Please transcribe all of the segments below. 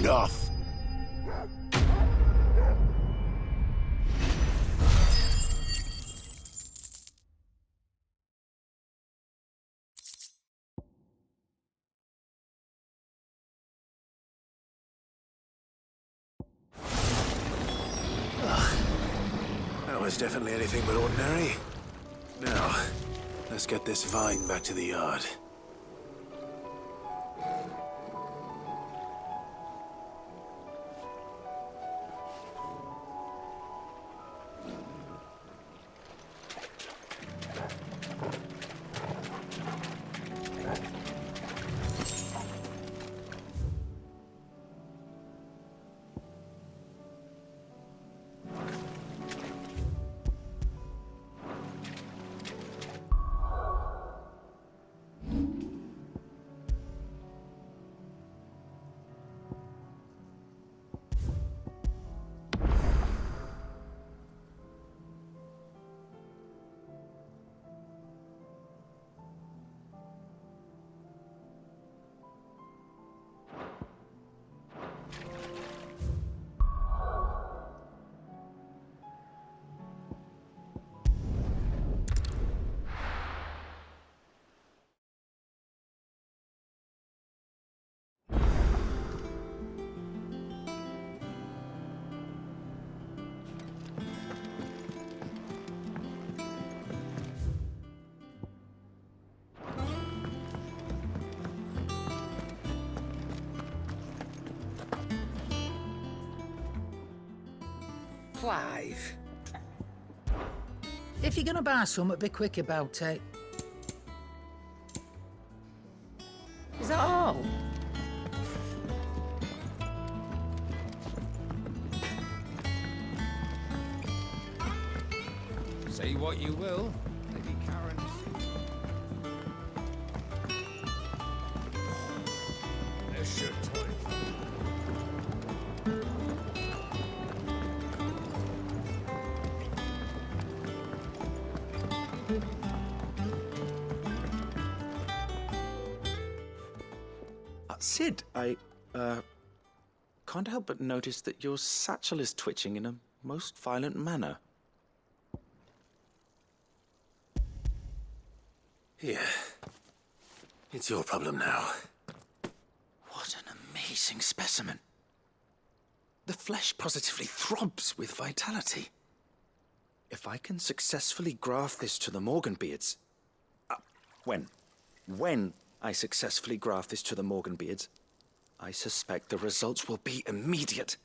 enough! That was definitely anything but ordinary. Now, let's get this vine back to the yard. Clive. If you're gonna buy something, be quick about it. Is that all? Say what you will, Lady Karen. There's your toy. Sid, I can't help but notice that your satchel is twitching in a most violent manner. Here. It's your problem now. What an amazing specimen. The flesh positively throbs with vitality. If I can successfully graft this to the Morganbeards... When I successfully graft this to the Morganbeards, I suspect the results will be immediate.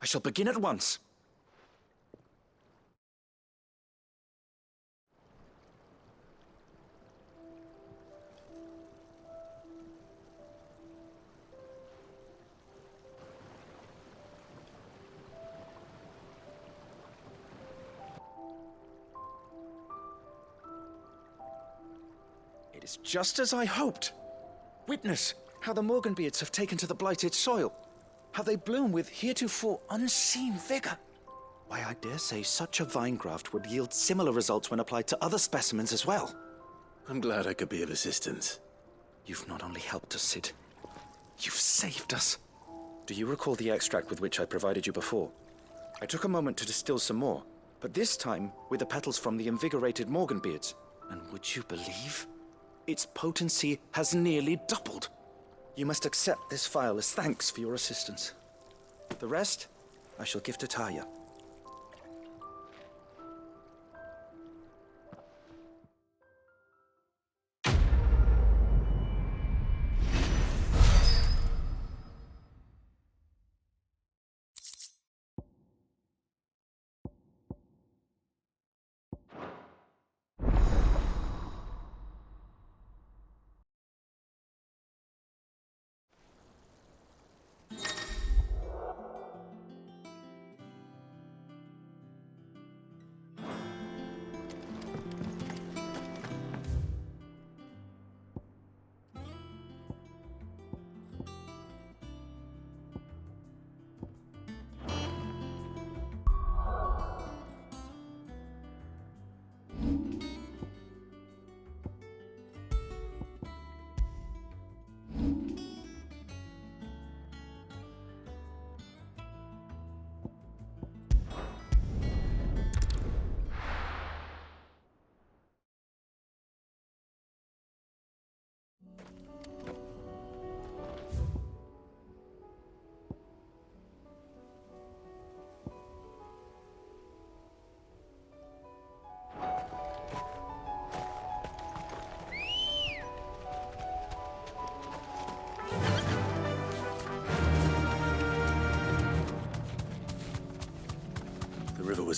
I shall begin at once. It is just as I hoped. Witness how the Morganbeards have taken to the blighted soil, how they bloom with heretofore unseen vigor. Why, I dare say such a vine graft would yield similar results when applied to other specimens as well. I'm glad I could be of assistance. You've not only helped us, Sid, you've saved us. Do you recall the extract with which I provided you before? I took a moment to distill some more, but this time with the petals from the invigorated Morganbeards. And would you believe? Its potency has nearly doubled. You must accept this vial as thanks for your assistance. The rest, I shall give to Taya.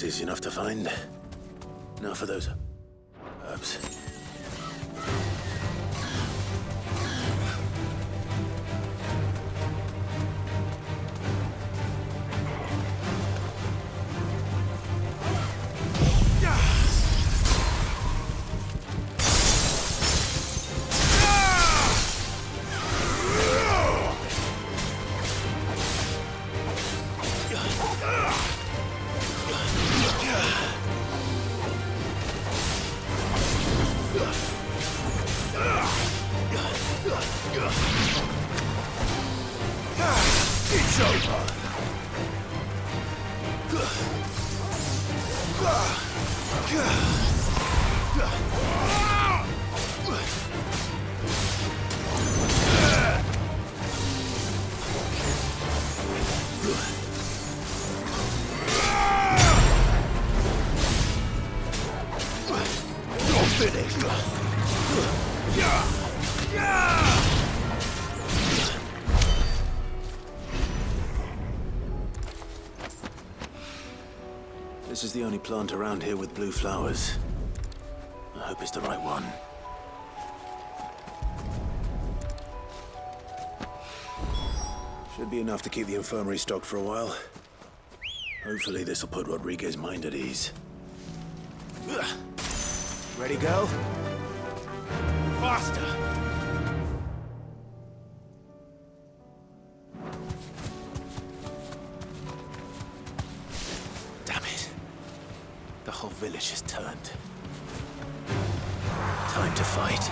was easy enough to find. Now for those herbs. It's over. You're finished. This is the only plant around here with blue flowers. I hope it's the right one. Should be enough to keep the infirmary stocked for a while. Hopefully this will put Rodriguez's mind at ease. Ready, go? Faster! Damn it. The whole village has turned. Time to fight.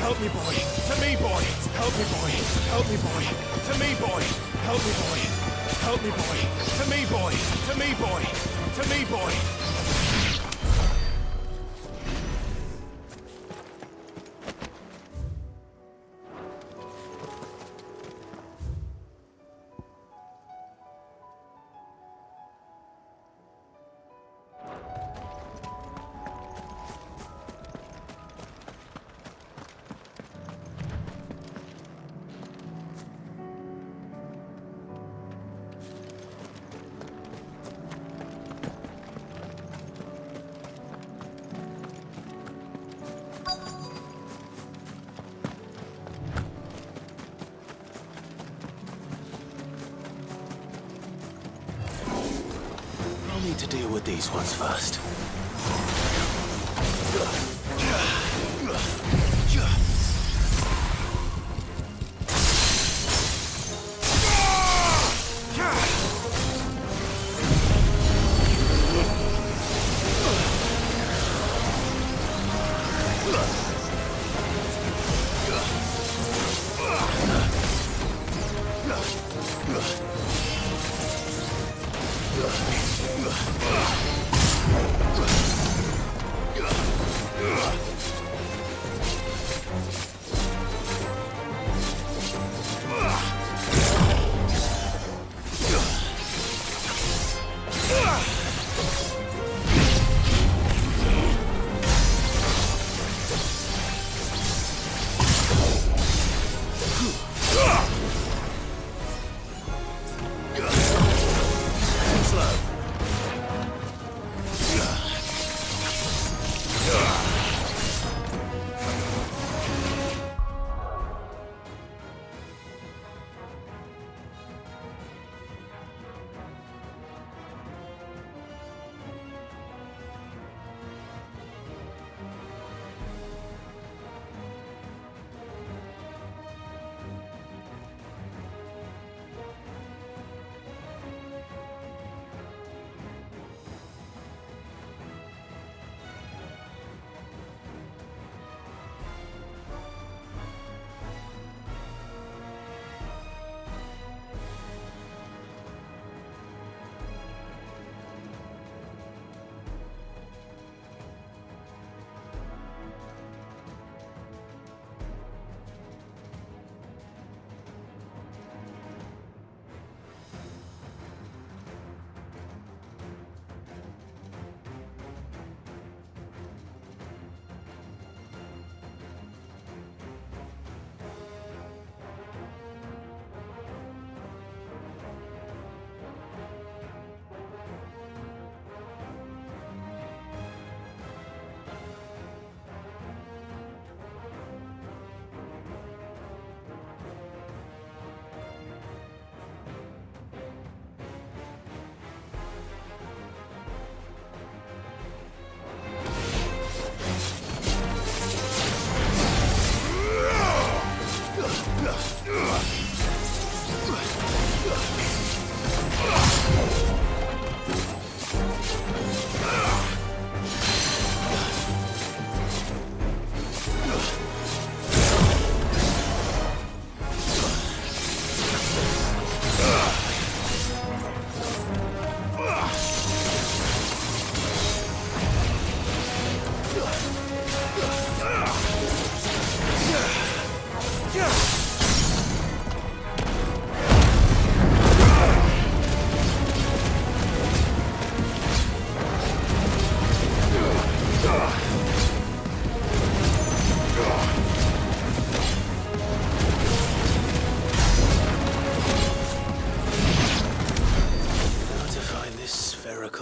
Help me, boy. To me, boy. Help me, boy. Help me, boy. To me, boy. Help me, boy. Help me, boy. To me, boy. To me, boy. To me, boy. I'll need to deal with these ones first.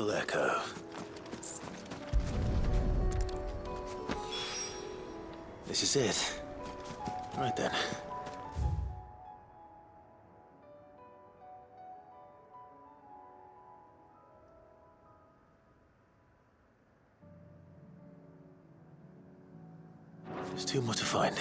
beautiful echo. This is it. Right then. There's two more to find.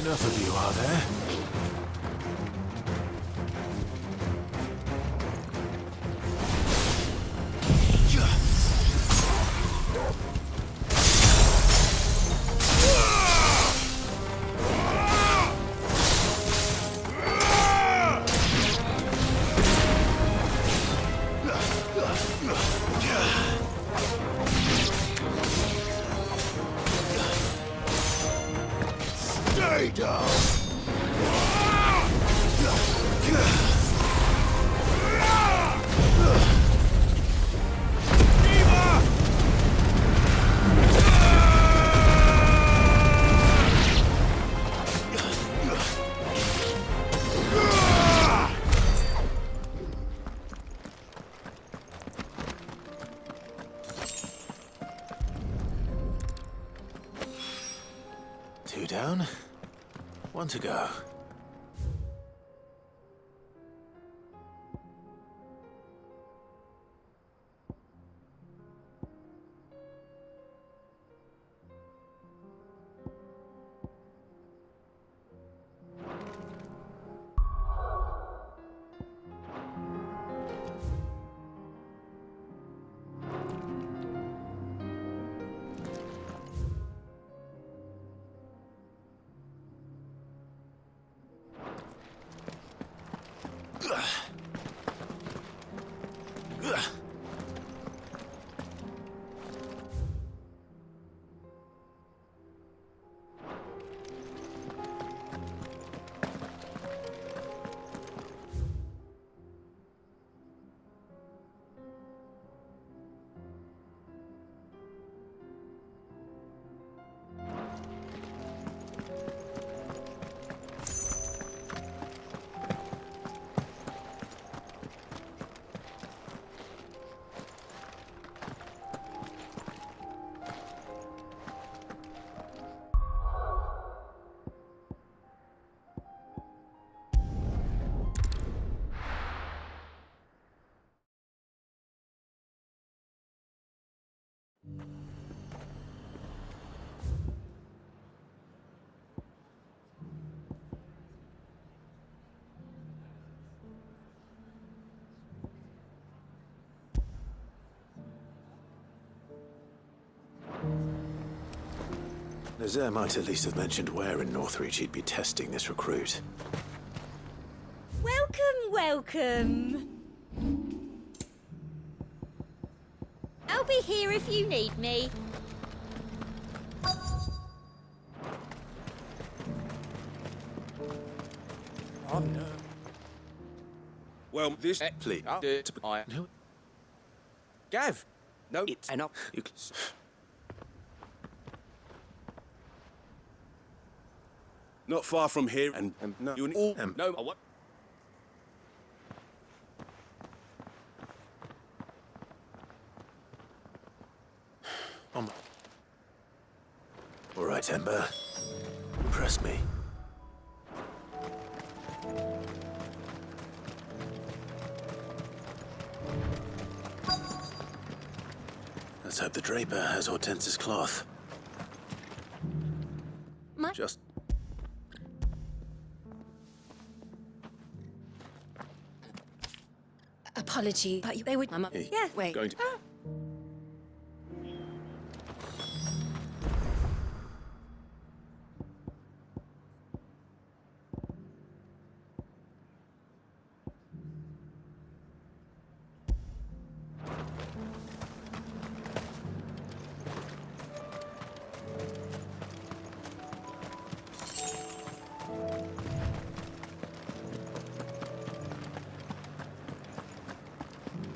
Enough of you, are there? Stay down! Two down, one to go. Nazaire might at least have mentioned where in Northreach he'd be testing this recruit. Welcome, welcome. I'll be here if you need me. Oh, no. Well, this... Please. No. Gav! No, it's enough. Not far from here, and no, you No, I want... right, Ember. Impress me. Let's hope the draper has Hortense's cloth. Just... Apology, but they would... Hey, Yeah, wait. going to...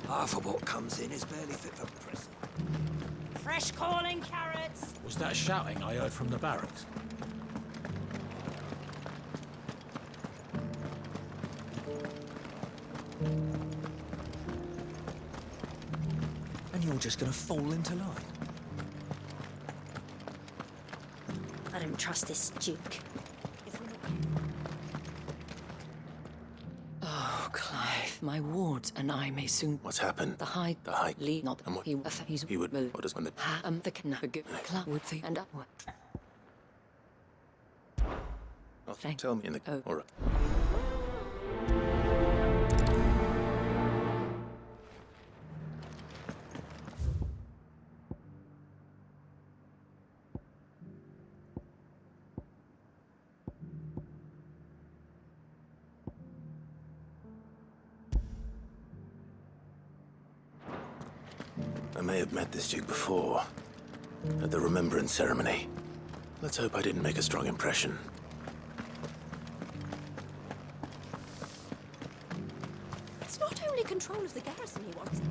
Half of what comes in is barely fit for prison. Fresh calling carrots. Was that shouting I heard from the barracks? And you're just gonna fall into line. I don't trust this Duke. Oh, Clive, my wards and I may soon... What's happened? The High... The High... Lee, not... And what- He would... Will... What does... When the... The Knaga... Cloud would see and upward. Oh, Thank- tell me in the... Oh. All right. I may have met this Duke before, at the Remembrance Ceremony. Let's hope I didn't make a strong impression. It's not only control of the garrison he wants.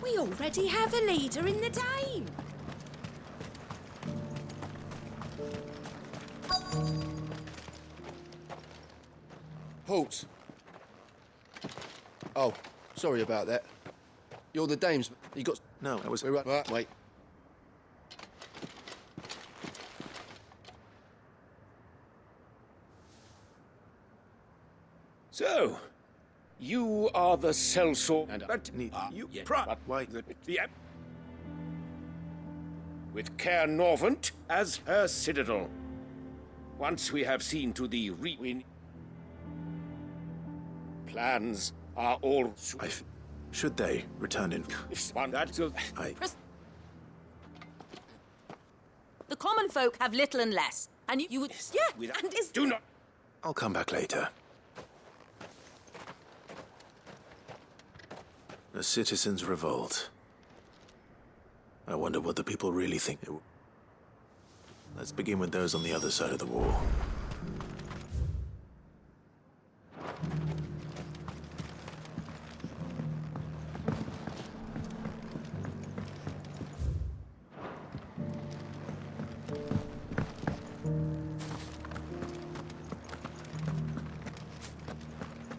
We already have a leader in the Dane. Halt! Oh, sorry about that. You're the dames. You got... No, I was... Right, wait. So, you are the sellsword, and you Why? with Caer Norvant as her citadel. Once we have seen to the plans are all... Should they return in... If one that will... The common folk have little and less. And you would... Yeah, and is... Do not... I'll come back later. A citizens' revolt. I wonder what the people really think. Let's begin with those on the other side of the wall.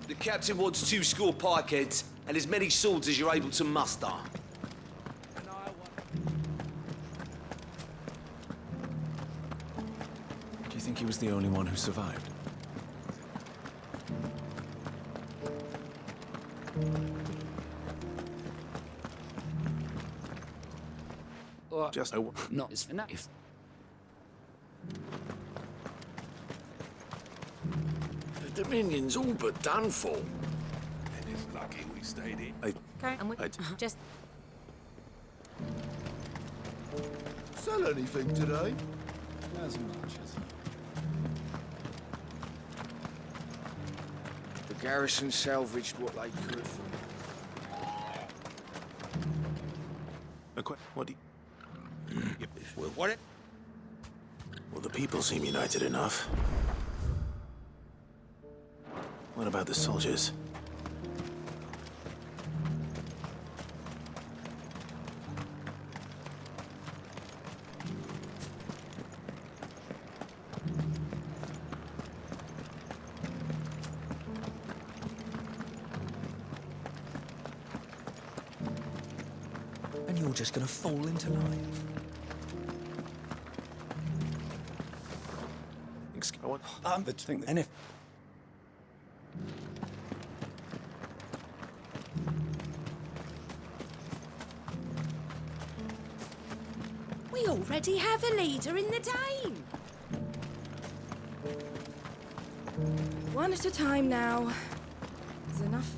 The captain wants 2 score pikeheads and as many swords as you're able to muster. Do you think he was the only one who survived? Just... Not as enough. The Dominion's all but done for. And it's lucky we stayed in. Okay, and we... Just... Sell anything today? As much as... The garrison salvaged what they could from... What do you... Well, what? Well, the people seem united enough. What about the soldiers? And you're just gonna fall into line. But think And if We already have a leader in the Dame. One at a time now. Is enough.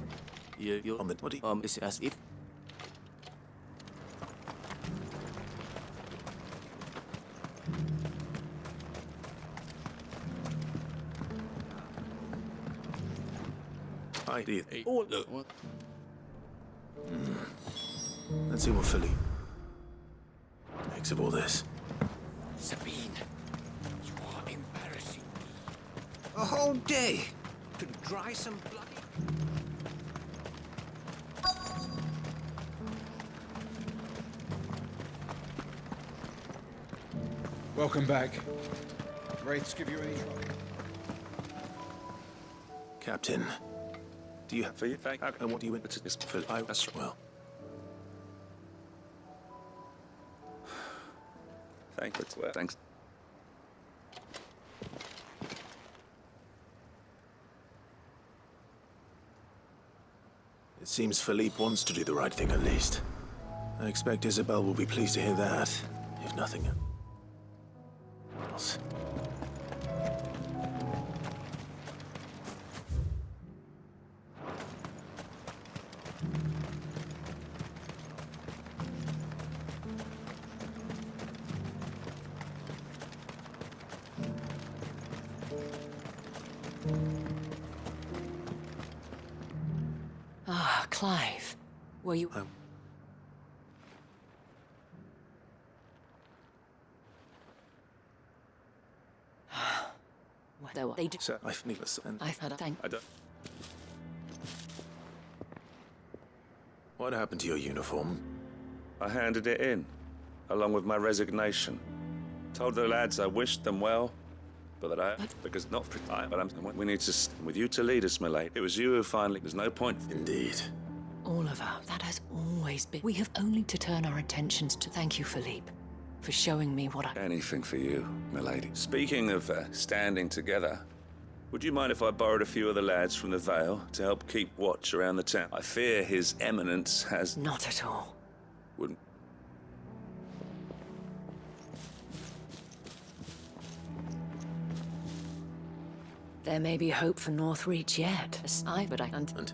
you're on the body. It's as if I did. all look, Let's see what Philly makes of all this. Sabine, you are embarrassing me. A whole day to dry some bloody... Welcome back. Wraiths give you any trouble? Captain, do you have for you? And what do you want to this? That's well. thanks. It seems Philippe wants to do the right thing at least. I expect Isabel will be pleased to hear that, if nothing else. Ah, Clive. Were you... Well, they did... Sir, I've needless and... I've had a thank... I don't... What happened to your uniform? I handed it in, along with my resignation. Told the lads I wished them well, but that I... Because not for time, but we need to... With you to lead us, my lady. It was you who finally... There's no point... Indeed. Oliver, that has always been... We have only to turn our attentions to... Thank you, Philippe, for showing me what I... Anything for you, my lady. Speaking of standing together, would you mind if I borrowed a few of the lads from the Vale to help keep watch around the town? I fear His Eminence has... Not at all. Wouldn't... There may be hope for Northreach yet. But I... And...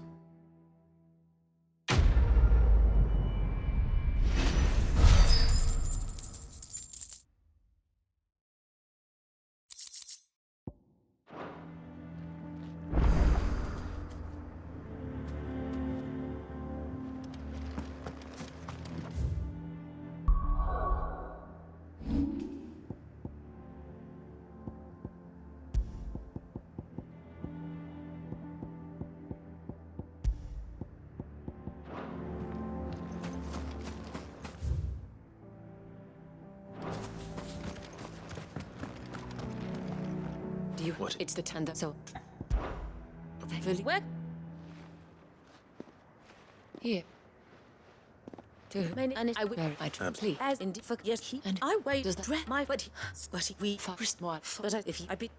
What? It's the tender, so... Where? Here. To Many, and I would... I please. As in for yes, he And I wait. does Does that- my but we First one. but if he I be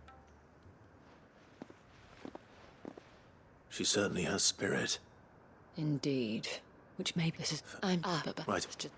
She certainly has spirit. Indeed. Which maybe this is... I'm... Right. It's just...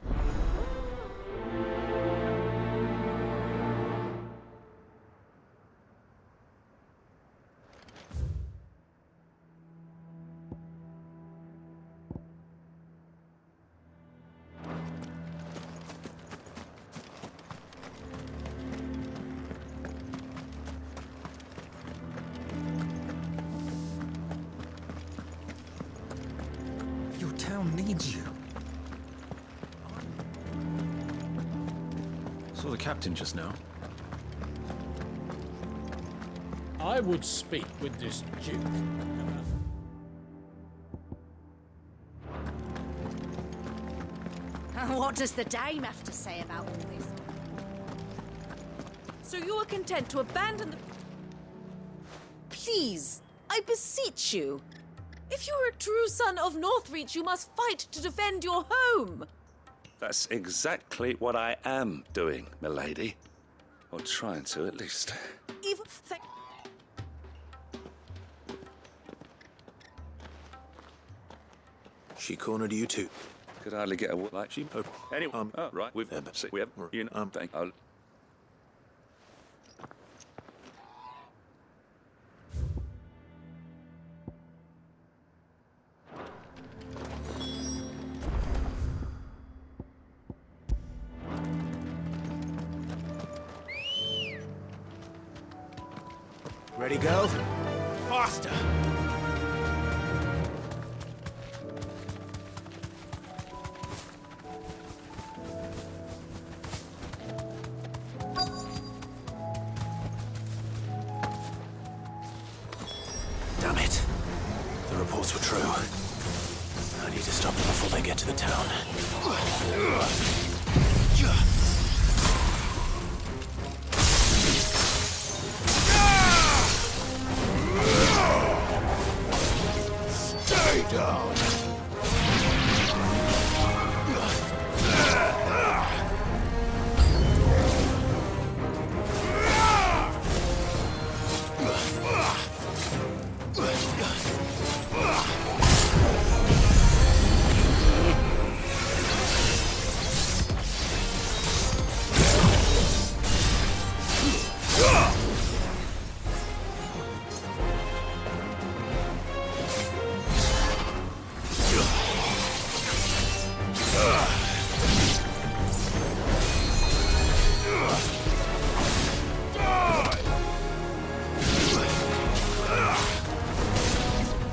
your town needs you. Saw the captain just now. I would speak with this Duke. What does the Dame have to say about all this? So you are content to abandon the... Please, I beseech you. If you are a true son of Northreach, you must fight to defend your home. That's exactly what I am doing, milady. Or trying to, at least. Even She cornered you too. Could hardly get a like she. Oh, anyway, right, we have, you know, thank. Ready, go? Faster! Damn it. The reports were true. I need to stop them before they get to the town. Stay down!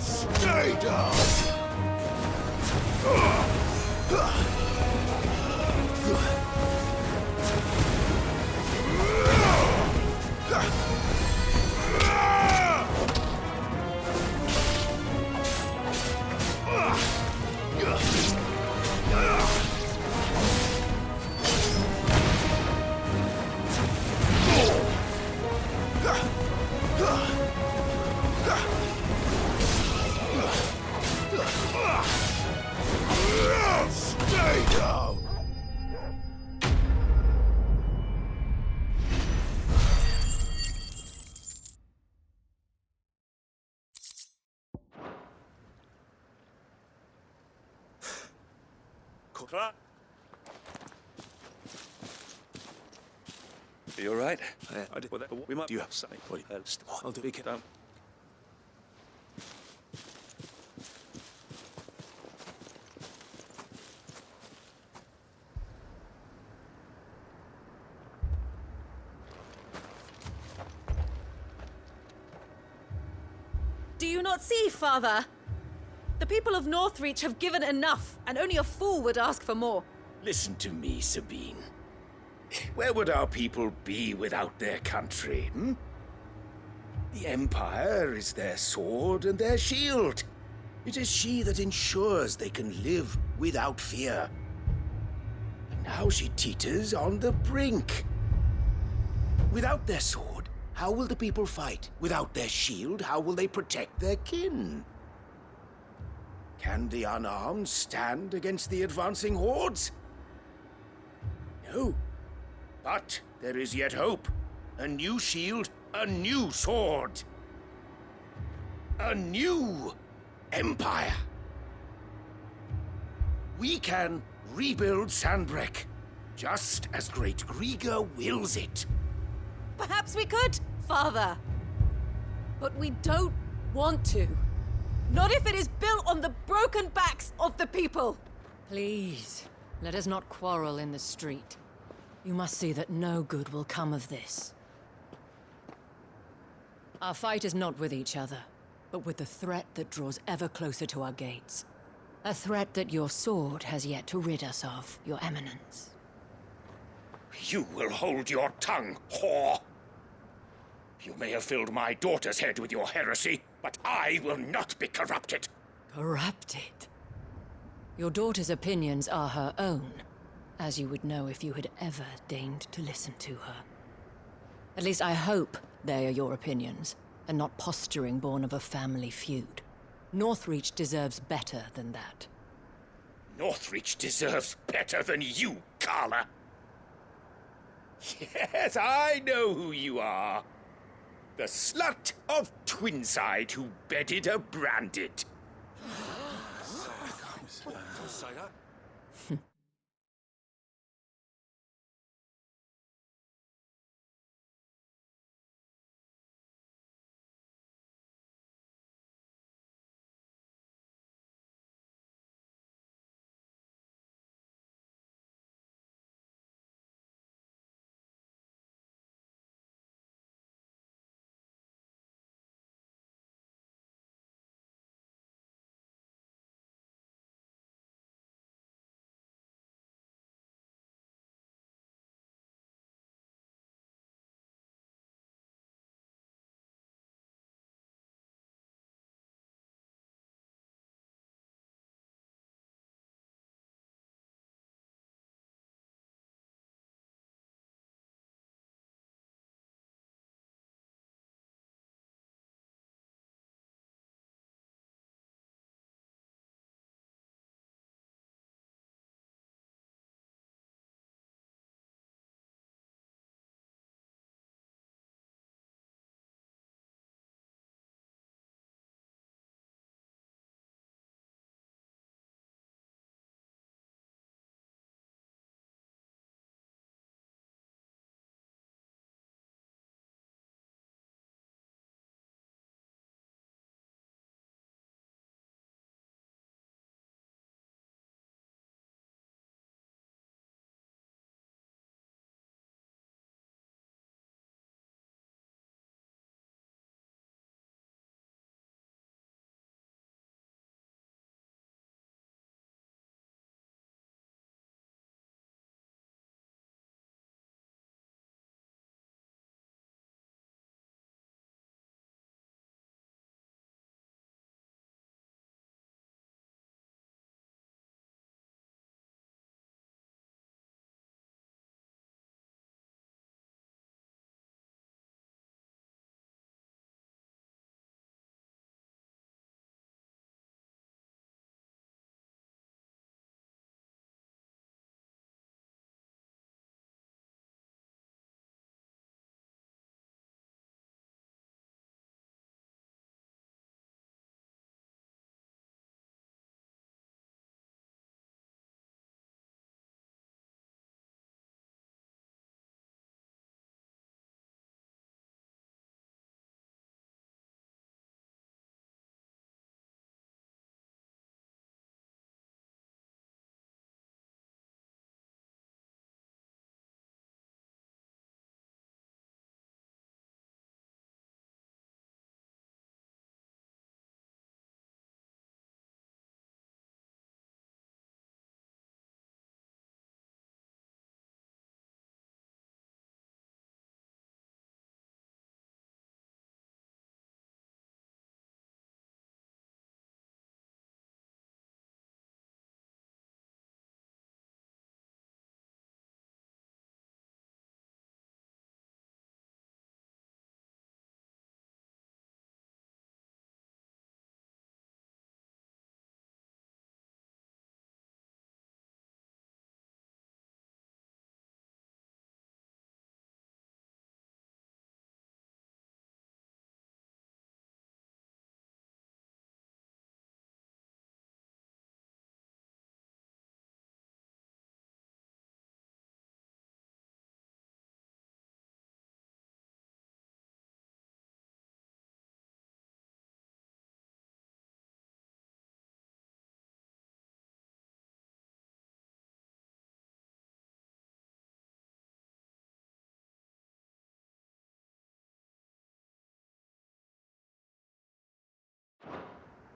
Stay down! Stay down! You all right? I did. We might. Do you have something? What do you? I'll do it. Do you not see, Father? The people of Northreach have given enough, and only a fool would ask for more. Listen to me, Sabine. Where would our people be without their country, The Empire is their sword and their shield. It is she that ensures they can live without fear. And now she teeters on the brink. Without their sword, how will the people fight? Without their shield, how will they protect their kin? Can the unarmed stand against the advancing hordes? No. But there is yet hope. A new shield, a new sword. A new empire. We can rebuild Sandbreck, just as Great Grieger wills it. Perhaps we could, Father. But we don't want to. Not if it is built on the broken backs of the people. Please, let us not quarrel in the street. You must see that no good will come of this. Our fight is not with each other, but with the threat that draws ever closer to our gates. A threat that your sword has yet to rid us of, Your Eminence. You will hold your tongue, whore! You may have filled my daughter's head with your heresy, but I will not be corrupted. Corrupted? Your daughter's opinions are her own, as you would know if you had ever deigned to listen to her. At least I hope they are your opinions, and not posturing born of a family feud. Northreach deserves better than that. Northreach deserves better than you, Carla. Yes, I know who you are. The slut of Twinside who bedded a Branded.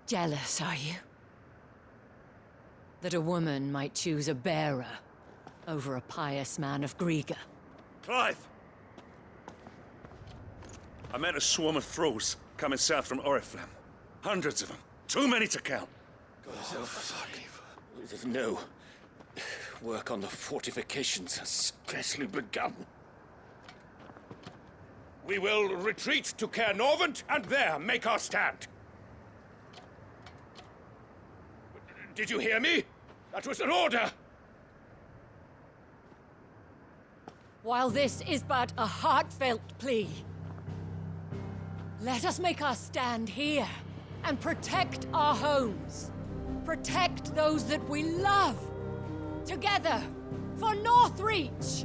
Jealous, are you? That a woman might choose a bearer over a pious man of Griega? Clive! I met a swarm of thralls coming south from Oriflamme. Hundreds of them. Too many to count. Oh, fuck. No. Work on the fortifications has scarcely begun. We will retreat to Caernarvon and there make our stand. Did you hear me? That was an order! While this is but a heartfelt plea, let us make our stand here and protect our homes. Protect those that we love. Together, for Northreach!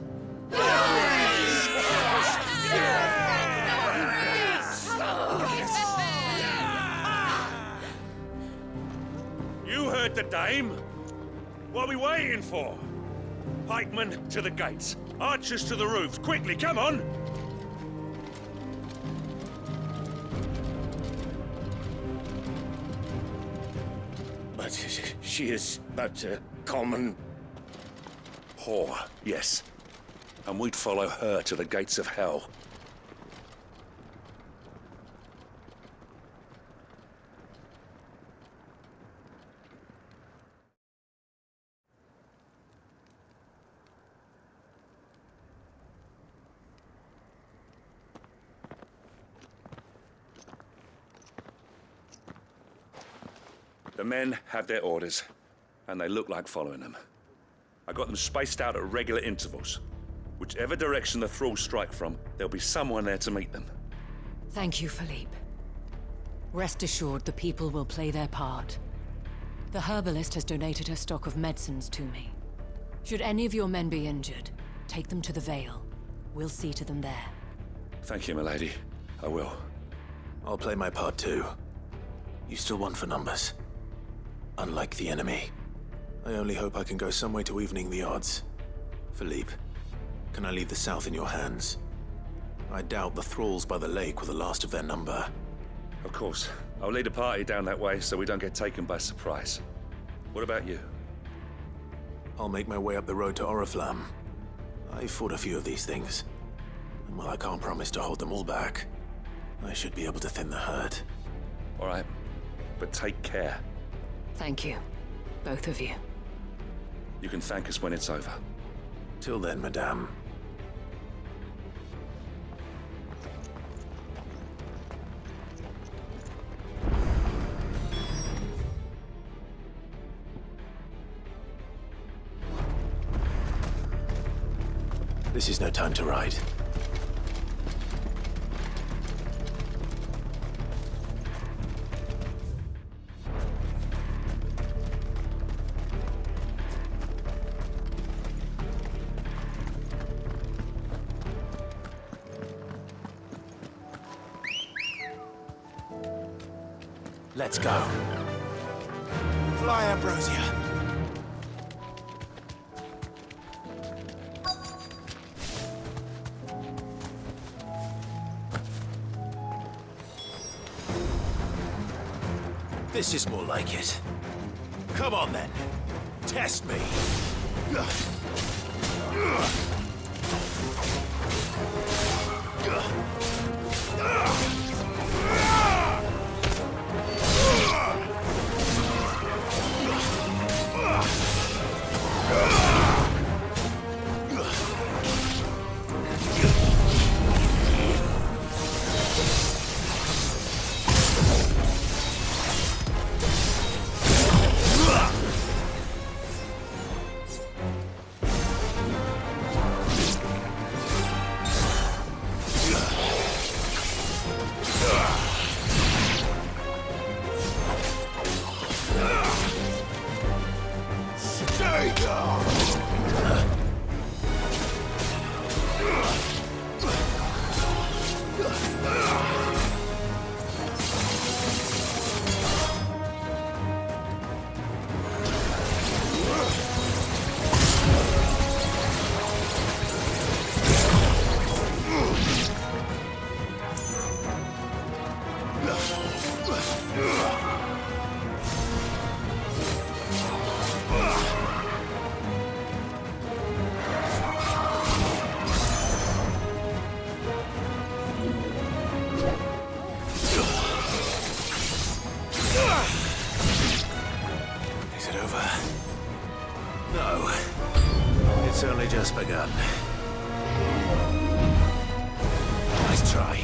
You heard the dame. What are we waiting for? Pikemen to the gates. Archers to the roofs. Quickly, come on! But she is but a common... whore, yes. And we'd follow her to the gates of hell. The men have their orders, and they look like following them. I got them spaced out at regular intervals. Whichever direction the thralls strike from, there'll be someone there to meet them. Thank you, Philippe. Rest assured, the people will play their part. The herbalist has donated her stock of medicines to me. Should any of your men be injured, take them to the Vale. We'll see to them there. Thank you, milady. I will. I'll play my part too. You still want for numbers. Unlike the enemy. I only hope I can go some way to evening the odds. Philippe, can I leave the south in your hands? I doubt the thralls by the lake were the last of their number. Of course. I'll lead a party down that way so we don't get taken by surprise. What about you? I'll make my way up the road to Oriflamme. I fought a few of these things. And while I can't promise to hold them all back, I should be able to thin the herd. All right. But take care. Thank you. Both of you. You can thank us when it's over. Till then, madame. This is no time to ride. Let's go. Fly, Ambrosia. This is more like it. Come on then. Test me. It's only just begun. Nice try.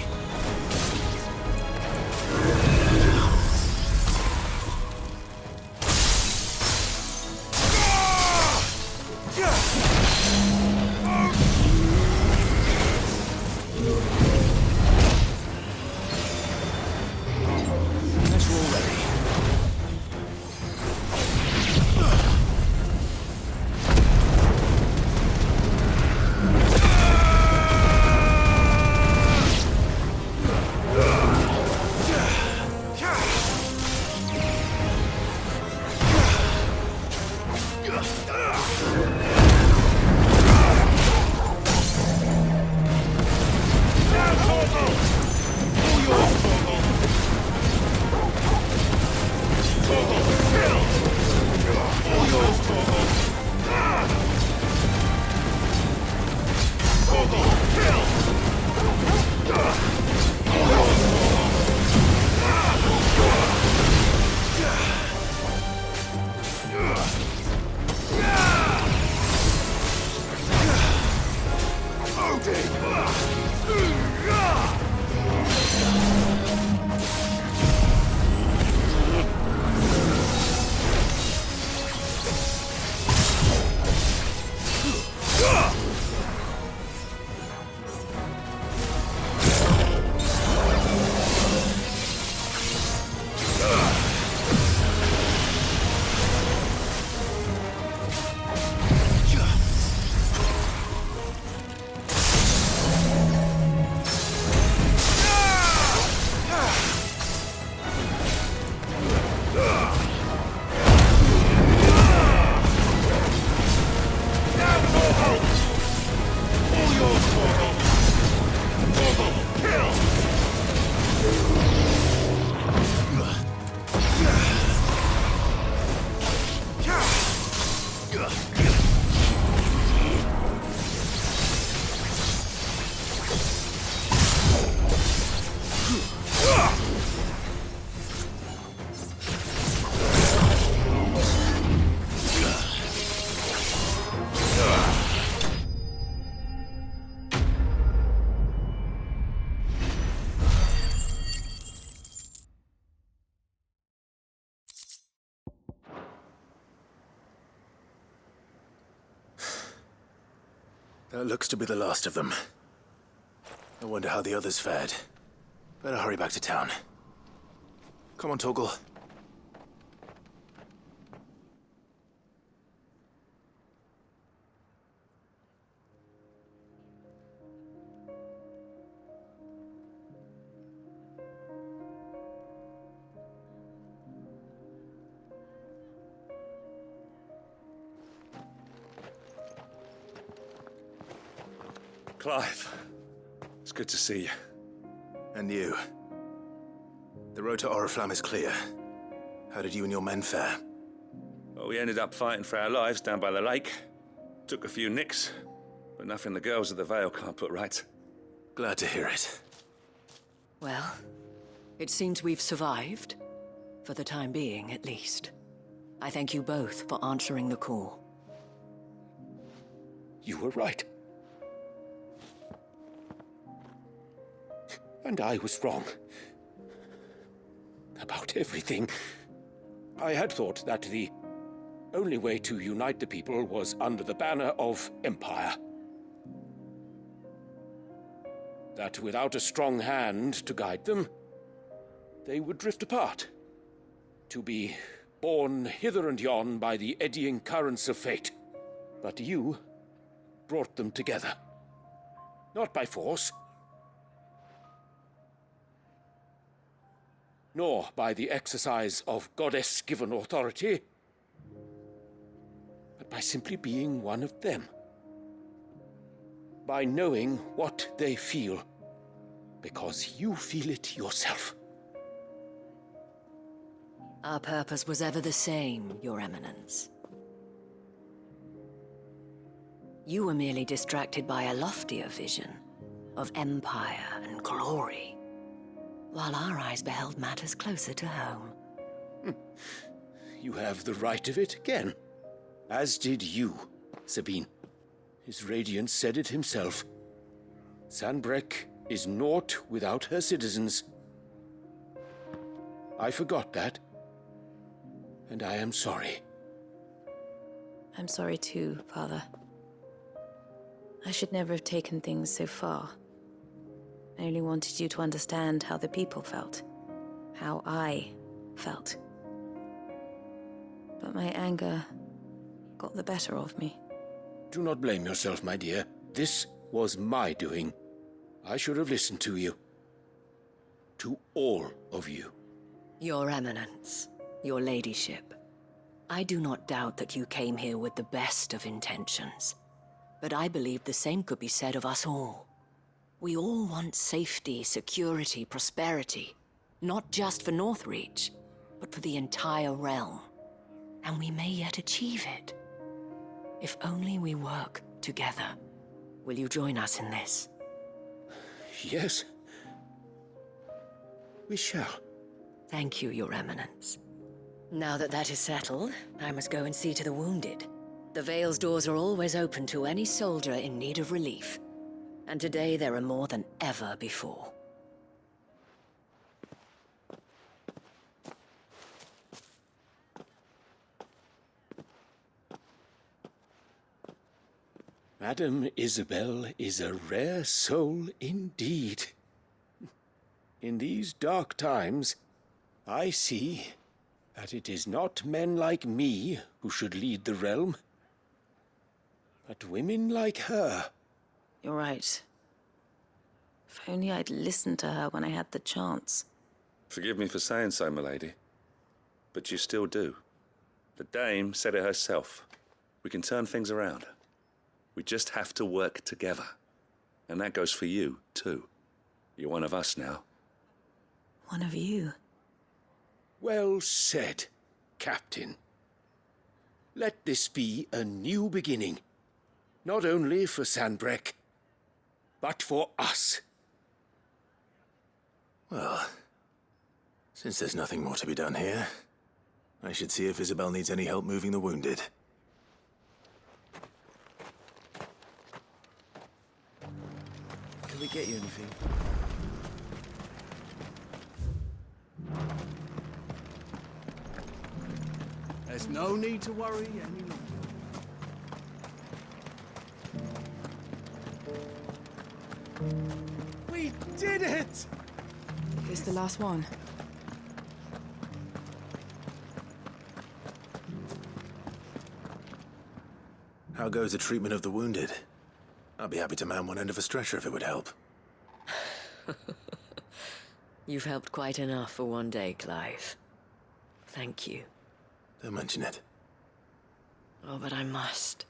That looks to be the last of them. I wonder how the others fared. Better hurry back to town. Come on, Torgal. Clive, it's good to see you. And you. The road to Oriflamme is clear. How did you and your men fare? Well, we ended up fighting for our lives down by the lake. Took a few nicks, but nothing the girls of the Vale can't put right. Glad to hear it. Well, it seems we've survived. For the time being, at least. I thank you both for answering the call. You were right. And I was wrong. About everything. I had thought that the only way to unite the people was under the banner of Empire. That without a strong hand to guide them, they would drift apart. To be borne hither and yon by the eddying currents of fate. But you brought them together. Not by force, nor by the exercise of goddess-given authority, but by simply being one of them. By knowing what they feel, because you feel it yourself. Our purpose was ever the same, Your Eminence. You were merely distracted by a loftier vision of empire and glory, while our eyes beheld matters closer to home. You have the right of it again. As did you, Sabine. His Radiance said it himself. Sanbreque is naught without her citizens. I forgot that, and I am sorry. I'm sorry too, Father. I should never have taken things so far. I only wanted you to understand how the people felt. How I felt. But my anger got the better of me. Do not blame yourself, my dear. This was my doing. I should have listened to you. To all of you. Your Eminence, your ladyship, I do not doubt that you came here with the best of intentions. But I believe the same could be said of us all. We all want safety, security, prosperity. Not just for Northreach, but for the entire realm. And we may yet achieve it. If only we work together. Will you join us in this? Yes. We shall. Thank you, Your Eminence. Now that that is settled, I must go and see to the wounded. The Vale's doors are always open to any soldier in need of relief. And today there are more than ever before. Madame Isabel is a rare soul indeed. In these dark times, I see that it is not men like me who should lead the realm, but women like her. You're right. If only I'd listened to her when I had the chance. Forgive me for saying so, milady, but you still do. The dame said it herself. We can turn things around. We just have to work together. And that goes for you, too. You're one of us now. One of you? Well said, Captain. Let this be a new beginning. Not only for Sanbreque, but for us. Well, since there's nothing more to be done here, I should see if Isabel needs any help moving the wounded. Can we get you anything? There's no need to worry any longer. did it! It's the last one. How goes the treatment of the wounded? I'd be happy to man one end of a stretcher if it would help. You've helped quite enough for one day, Clive. Thank you. Don't mention it. Oh, but I must.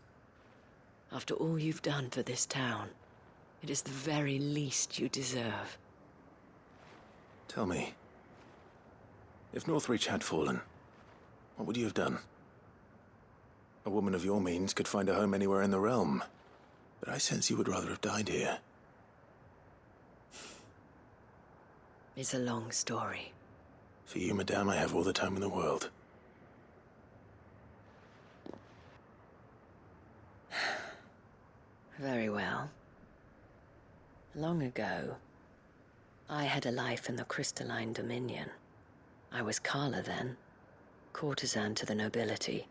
After all you've done for this town, it is the very least you deserve. Tell me, if Northreach had fallen, what would you have done? A woman of your means could find a home anywhere in the realm, but I sense you would rather have died here. It's a long story. For you, madame, I have all the time in the world. Very well. Long ago, I had a life in the Crystalline Dominion. I was Carla then, courtesan to the nobility.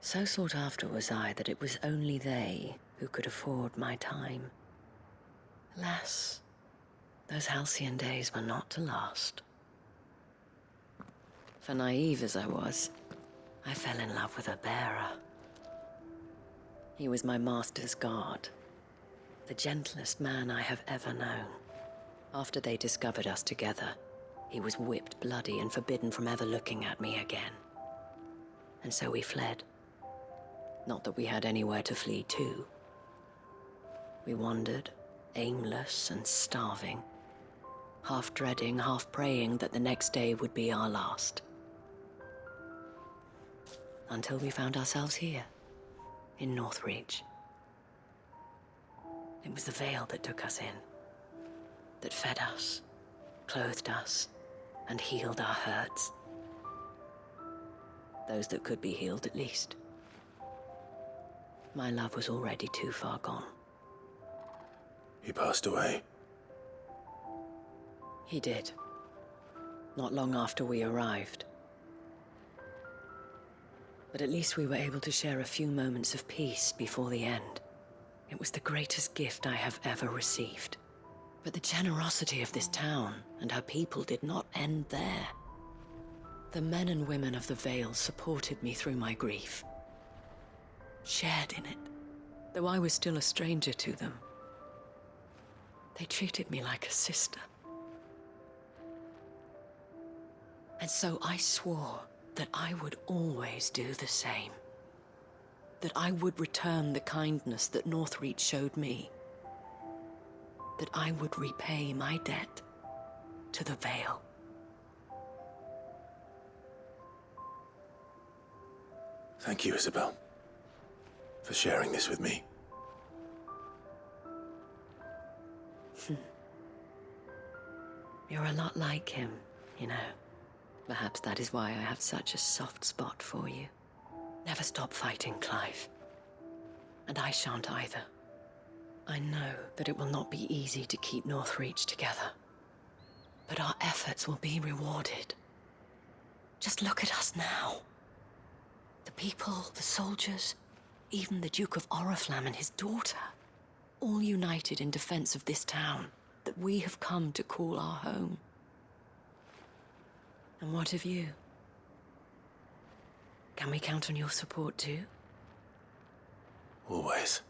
So sought after was I that it was only they who could afford my time. Alas, those halcyon days were not to last. For naive as I was, I fell in love with a bearer. He was my master's guard, the gentlest man I have ever known. After they discovered us together, he was whipped bloody and forbidden from ever looking at me again. And so we fled. Not that we had anywhere to flee to. We wandered, aimless and starving, half dreading, half praying that the next day would be our last. Until we found ourselves here, in Northreach. It was the Veil that took us in, that fed us, clothed us, and healed our hurts. Those that could be healed, at least. My love was already too far gone. He passed away. He did. Not long after we arrived. But at least we were able to share a few moments of peace before the end. It was the greatest gift I have ever received. But the generosity of this town and her people did not end there. The men and women of the Vale supported me through my grief. Shared in it, though I was still a stranger to them. They treated me like a sister. And so I swore that I would always do the same. That I would return the kindness that Northreach showed me. That I would repay my debt to the Vale. Thank you, Isabel, for sharing this with me. You're a lot like him, you know. Perhaps that is why I have such a soft spot for you. Never stop fighting, Clive. And I shan't either. I know that it will not be easy to keep Northreach together. But our efforts will be rewarded. Just look at us now. The people, the soldiers, even the Duke of Oriflamme and his daughter, all united in defense of this town that we have come to call our home. And what of you? Can we count on your support too? Always.